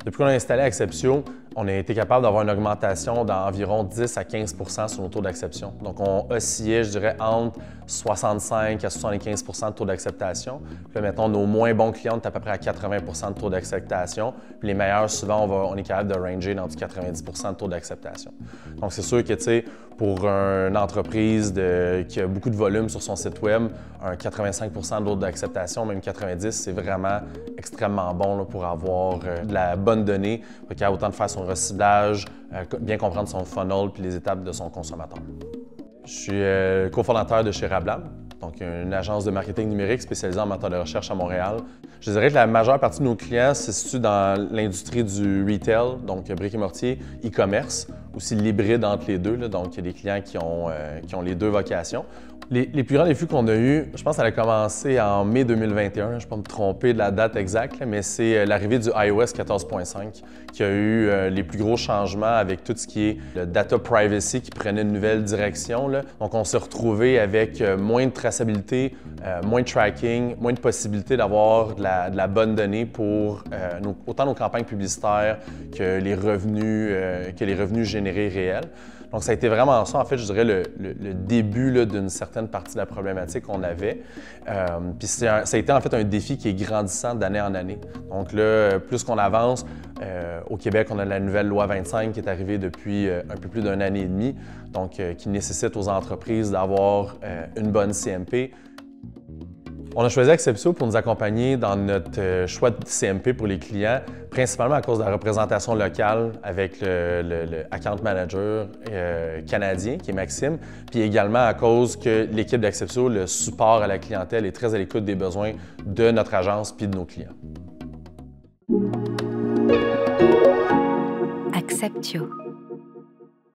Depuis qu'on a installé Acceptio, on a été capable d'avoir une augmentation d'environ 10 à 15 sur nos taux d'acceptation. Donc, on oscillait, je dirais, entre 65 à 75 de taux d'acceptation. Puis là, mettons, nos moins bons clients, on est à peu près à 80 de taux d'acceptation. Puis les meilleurs, souvent, on est capable de ranger dans du 90 de taux d'acceptation. Donc, c'est sûr que, tu sais, pour une entreprise qui a beaucoup de volume sur son site web, un 85 de taux d'acceptation, même 90, c'est vraiment extrêmement bon là, pour avoir de la bonne donnée, pour qu'il y ait autant de faire son reciblage, bien comprendre son funnel puis les étapes de son consommateur. Je suis cofondateur de chez Rablab, donc une agence de marketing numérique spécialisée en moteur de recherche à Montréal. Je dirais que la majeure partie de nos clients se situe dans l'industrie du retail, donc brick-et-mortier, e-commerce, aussi l'hybride entre les deux, là, donc il y a des clients qui ont les deux vocations. Les plus grands défis qu'on a eus, je pense que ça a commencé en mai 2021, je ne vais pas me tromper de la date exacte, mais c'est l'arrivée du iOS 14.5 qui a eu les plus gros changements avec tout ce qui est le data privacy qui prenait une nouvelle direction, là. Donc on s'est retrouvé avec moins de traçabilité, moins de tracking, moins de possibilités d'avoir de la bonne donnée pour autant nos campagnes publicitaires que les revenus générés réels. Donc, ça a été vraiment ça, en fait, je dirais, le début d'une certaine partie de la problématique qu'on avait. Puis ça a été en fait un défi qui est grandissant d'année en année. Donc là, plus qu'on avance, au Québec, on a la nouvelle loi 25 qui est arrivée depuis un peu plus d'un an et demi, donc qui nécessite aux entreprises d'avoir une bonne CMP. On a choisi Acceptio pour nous accompagner dans notre choix de CMP pour les clients, principalement à cause de la représentation locale avec le account manager canadien, qui est Maxime, puis également à cause que l'équipe d'Acceptio, le support à la clientèle, est très à l'écoute des besoins de notre agence puis de nos clients. Acceptio.